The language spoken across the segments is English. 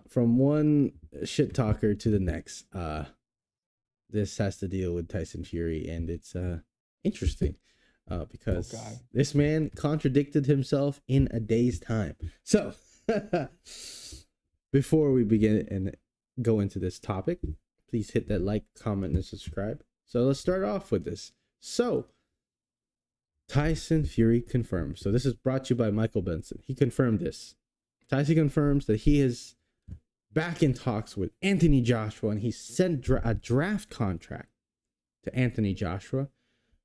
From one shit talker to the next, this has to deal with Tyson Fury, and it's interesting because this man contradicted himself in a day's time. So before we begin and go into this topic, please hit that like, comment, and subscribe. So let's start off with this. So Tyson Fury confirmed. So this is brought to you by Michael Benson. He confirmed this. Tyson confirms that he is back in talks with Anthony Joshua, and he sent a draft contract to Anthony Joshua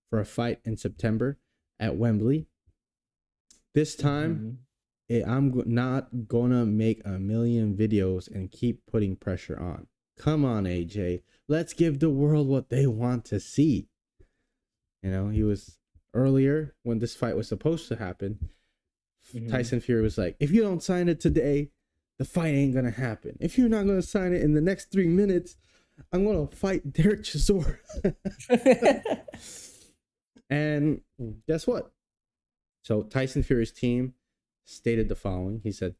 for a fight in September at Wembley. This time, I'm not gonna make a million videos and keep putting pressure on. Come on, AJ. Let's give the world what they want to see. You know, he was earlier when this fight was supposed to happen. Tyson Fury was like, if you don't sign it today, the fight ain't gonna happen. If you're not gonna sign it in the next 3 minutes, I'm gonna fight Derek Chisora. And guess what? So Tyson Fury's team stated the following. He said,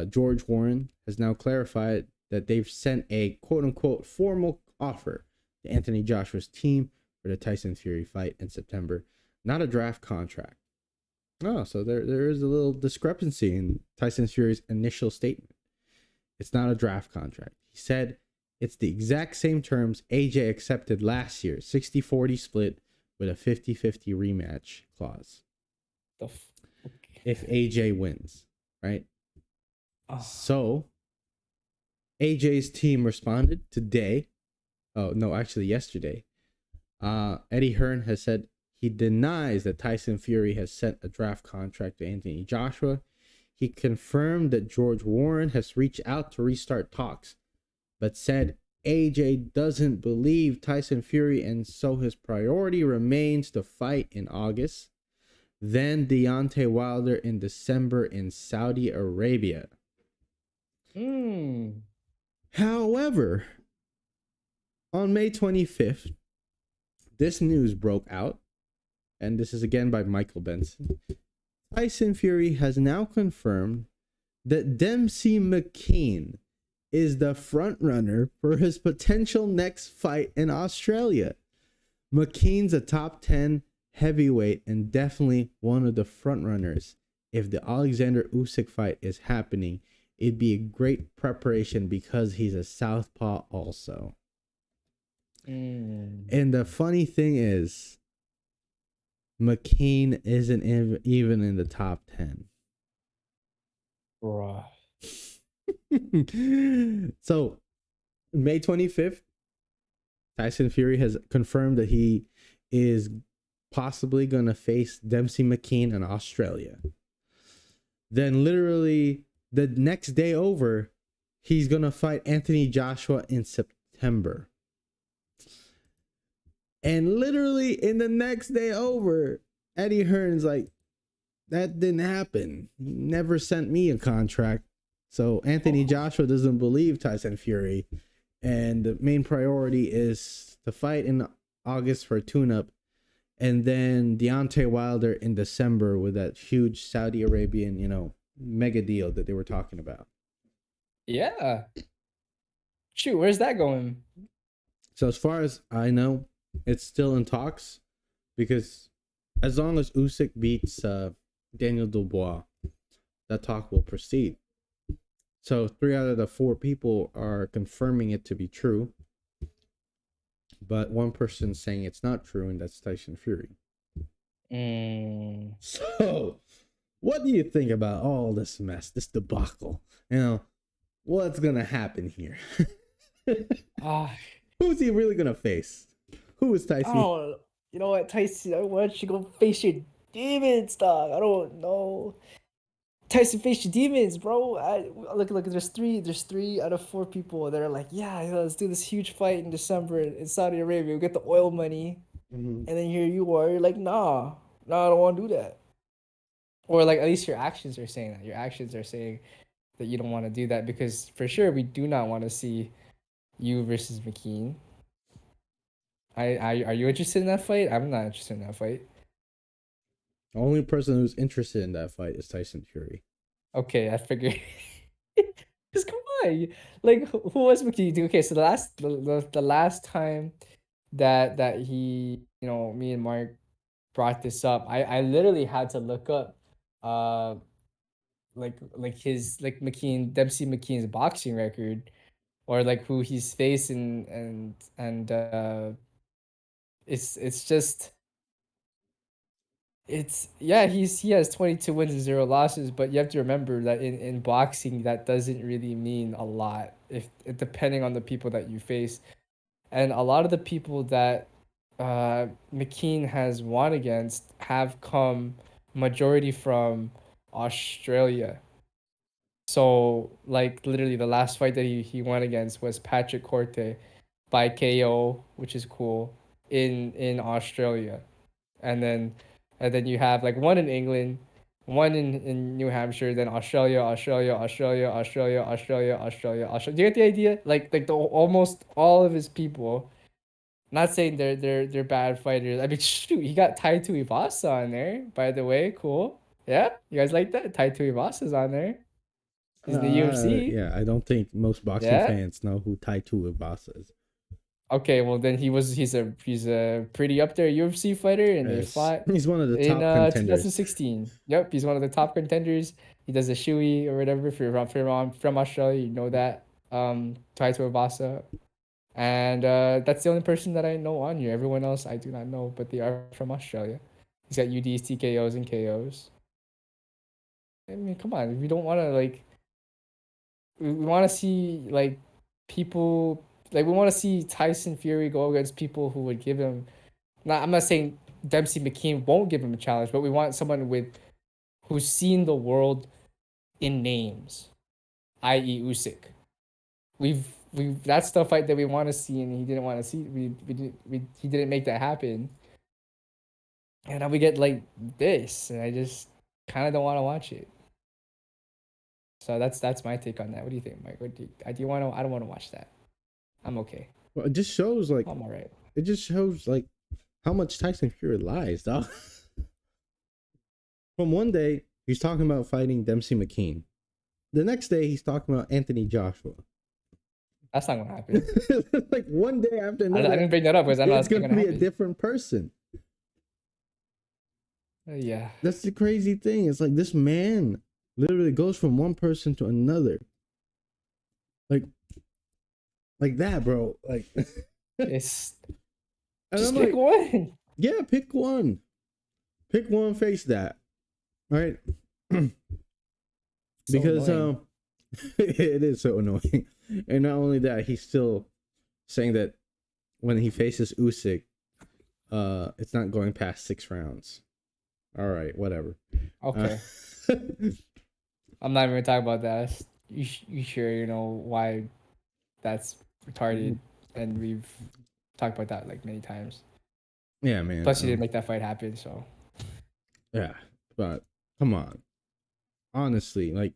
George Warren has now clarified that they've sent a quote-unquote formal offer to Anthony Joshua's team for the Tyson Fury fight in September, not a draft contract. Oh, so there is a little discrepancy in Tyson Fury's initial statement. It's not a draft contract. He said it's the exact same terms AJ accepted last year, 60-40 split with a 50-50 rematch clause. If AJ wins, right? So AJ's team responded today. Oh, no, actually yesterday. Eddie Hearn has said he denies that Tyson Fury has sent a draft contract to Anthony Joshua. He confirmed that George Warren has reached out to restart talks, but said AJ doesn't believe Tyson Fury, and so his priority remains to fight in August, then Deontay Wilder in December in Saudi Arabia. However, on May 25th, this news broke out, and this is again by Michael Benson. Tyson Fury has now confirmed that Dempsey McKean is the front runner for his potential next fight in Australia. McKean's a top 10 heavyweight and definitely one of the front runners. If the Alexander Usyk fight is happening, it'd be a great preparation because he's a southpaw also. And the funny thing is, McKean isn't even in the top 10. Bruh. So, May 25th, Tyson Fury has confirmed that he is possibly going to face Dempsey McKean in Australia. Then literally the next day over, he's going to fight Anthony Joshua in September. And literally in the next day over, Eddie Hearn's like, that didn't happen. He never sent me a contract. So Anthony Joshua doesn't believe Tyson Fury. And the main priority is to fight in August for a tune-up. And then Deontay Wilder in December with that huge Saudi Arabian, mega deal that they were talking about. Yeah. Shoot, where's that going? So as far as I know, it's still in talks, because as long as Usyk beats Daniel Dubois, that talk will proceed. So 3 out of the 4 people are confirming it to be true, but one person's saying it's not true, and that's Tyson Fury. So what do you think about all this mess, this debacle? What's gonna happen here? Who's he really gonna face? Who is Tyson? Oh, you know what, Tyson? Why don't you go face your demons, dog? I don't know. Tyson, face your demons, bro. Look. There's three out of 4 people that are like, yeah, let's do this huge fight in December in Saudi Arabia. We get the oil money, and then here you are. You're like, nah, I don't want to do that. Or like, at least your actions are saying that. Your actions are saying that you don't want to do that, because for sure we do not want to see you versus McKean. Are you interested in that fight? I'm not interested in that fight. The only person who's interested in that fight is Tyson Fury. Okay, I figured. Cause come on, like who was McKean? Okay, so the last time that he, me and Mark brought this up, I literally had to look up, uh, like his like McKean Dempsey McKean's boxing record, or like who he's facing, and it's just it's yeah, he has 22 wins and 0 losses, but you have to remember that in boxing that doesn't really mean a lot if depending on the people that you face. And a lot of the people that McKean has won against have come majority from Australia. So like literally the last fight that he went against was Patrick Corte by KO, which is cool, in Australia. And then you have like one in England, one in New Hampshire, then Australia, Australia, Australia, Australia, Australia, Australia, Australia. Do you get the idea? Like the almost all of his people. Not saying they're bad fighters. I mean, shoot, he got Tai Tuivasa on there. By the way, cool. Yeah, you guys like that? Tai Tuivasa's on there. He's in the UFC. Yeah, I don't think most boxing Yeah. fans know who Tai Tuivasa is. Okay, well then he's a pretty up there UFC fighter, and they Yes, fought he's one of the in top contenders. 2016. Yep, he's one of the top contenders. He does the shoey or whatever. If you're from Australia, you know that. Tai Tuivasa, and that's the only person that I know on here. Everyone else I do not know, but they are from Australia. He's got UDs, TKOs, and KOs. I mean, come on, we don't want to like we want to see like people like we want to see Tyson Fury go against people who would give him. Not, I'm not saying Dempsey McKean won't give him a challenge, but we want someone with who's seen the world in names, i.e. Usyk. We've that's the fight that we want to see, and he didn't want to see. He didn't make that happen, and now we get like this, and I just kind of don't want to watch it. So that's my take on that. What do you think, Mike? What do you want to? I don't want to watch that. I'm okay. Well, it just shows like I'm all right. it just shows like how much Tyson Fury lies, dog. From one day he's talking about fighting Dempsey McKean, the next day he's talking about Anthony Joshua. That's not gonna happen. Like one day after I another, didn't bring that up because I know it's that's gonna gonna be happen. a different person. Yeah. That's the crazy thing. It's like this man literally goes from one person to another. Like that, bro. Like It's and just I'm pick like, one. yeah, pick one. Pick one, face that. All right. Because annoying. it is so annoying. And not only that, he's still saying that when he faces Usyk, it's not going past 6 rounds. All right, whatever. Okay. I'm not even talking about that. You sure you know why that's retarded? And we've talked about that like many times. Yeah, man. Plus, you didn't make that fight happen, so Yeah, but come on. Honestly, like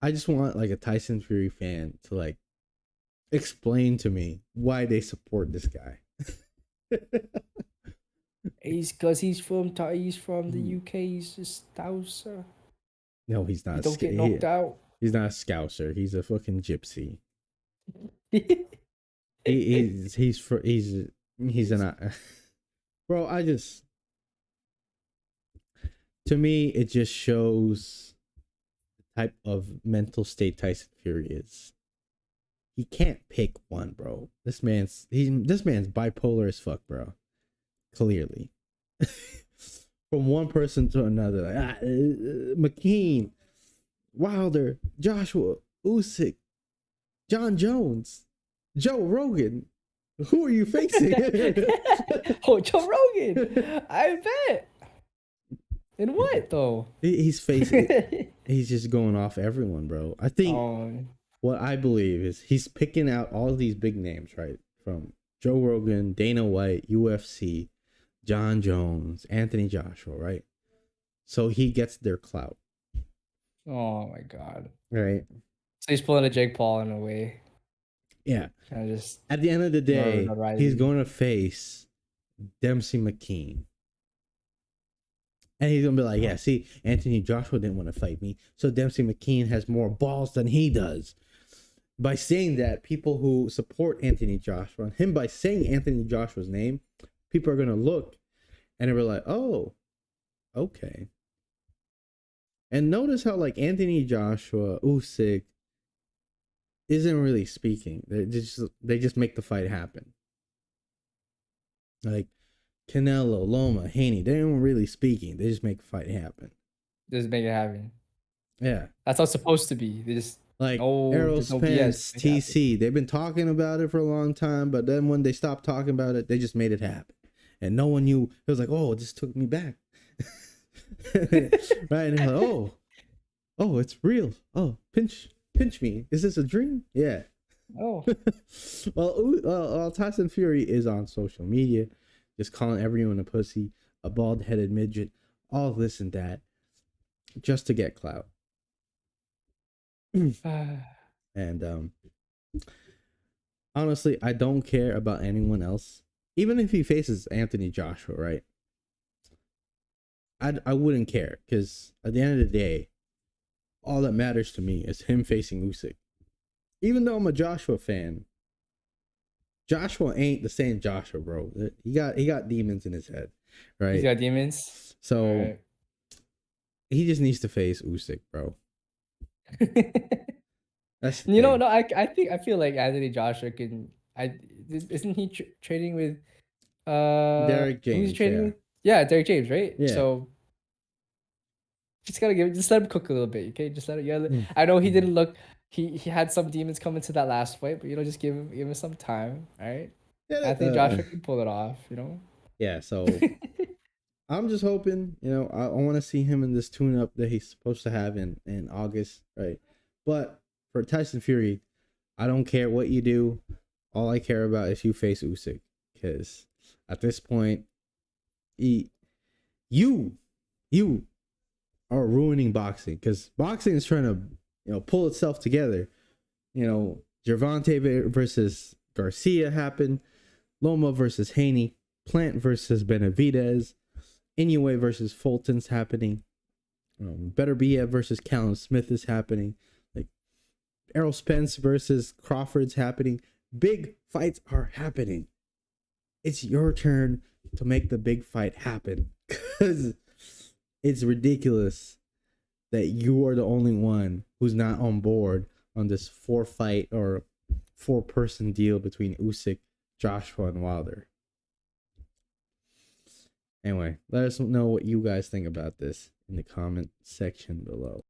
I just want like a Tyson Fury fan to like explain to me why they support this guy. he's because he's from the UK. He's just Stouser. No, he's not. He don't get knocked out. He's not a Scouser. He's a fucking gypsy. He's an bro. I just to me it just shows the type of mental state Tyson Fury is. He can't pick one, bro. This man's bipolar as fuck, bro. Clearly, from one person to another, like, McKean, Wilder, Joshua, Usyk, John Jones, Joe Rogan. Who are you facing? Oh, Joe Rogan. I bet. In what though? He's facing. He's just going off everyone, bro. I think what I believe is he's picking out all these big names, right? From Joe Rogan, Dana White, UFC, John Jones, Anthony Joshua, right? So he gets their clout. Oh my god. Right. So he's pulling a Jake Paul in a way. Yeah. Kind of just At the end of the day, notoriety. he's going to face Dempsey McKean. And he's going to be like, yeah, see, Anthony Joshua didn't want to fight me. So Dempsey McKean has more balls than he does. By saying that, people who support Anthony Joshua, and him by saying Anthony Joshua's name, people are going to look and they're like, oh, okay. And notice how, like, Anthony Joshua, Usyk, isn't really speaking. They just make the fight happen. Like Canelo, Loma, Haney, they aren't really speaking. They just make the fight happen. Just make it happen. Yeah. That's how it's supposed to be. They just like Errol Spence, TC. They've been talking about it for a long time, but then when they stopped talking about it, they just made it happen. And no one knew. It was like, oh, this took me back. Right? And they're like, oh, it's real. Oh, pinch me. Is this a dream? Yeah. Oh. well, Tyson Fury is on social media, just calling everyone a pussy, a bald-headed midget, all this and that, just to get clout. And honestly, I don't care about anyone else. Even if he faces Anthony Joshua, right? I wouldn't care, because at the end of the day, all that matters to me is him facing Usyk. Even though I'm a Joshua fan, Joshua ain't the same Joshua, bro. He got demons in his head, right? He's got demons. So he just needs to face Usyk, bro. That's you know, no, I feel like Anthony Joshua can. Isn't he trading with Derek James? Who's he trading with? Yeah, Derek James, right? Yeah. So just let him cook a little bit, okay? Just let it. Yeah, I know he didn't look. He had some demons come into that last fight, but just give him some time, all right? Yeah, Anthony Joshua can pull it off, Yeah, so I'm just hoping, I want to see him in this tune-up that he's supposed to have in August, right? But for Tyson Fury, I don't care what you do. All I care about is you face Usyk, because at this point, you are ruining boxing, because boxing is trying to pull itself together. Gervonta versus Garcia happened, Loma versus Haney, Plant versus Benavidez, Inoue versus Fulton's happening, Beterbiev versus Callum Smith is happening, like Errol Spence versus Crawford's happening. Big fights are happening. It's your turn to make the big fight happen, because it's ridiculous that you are the only one who's not on board on this 4-fight or 4-person deal between Usyk, Joshua, and Wilder. Anyway, let us know what you guys think about this in the comment section below.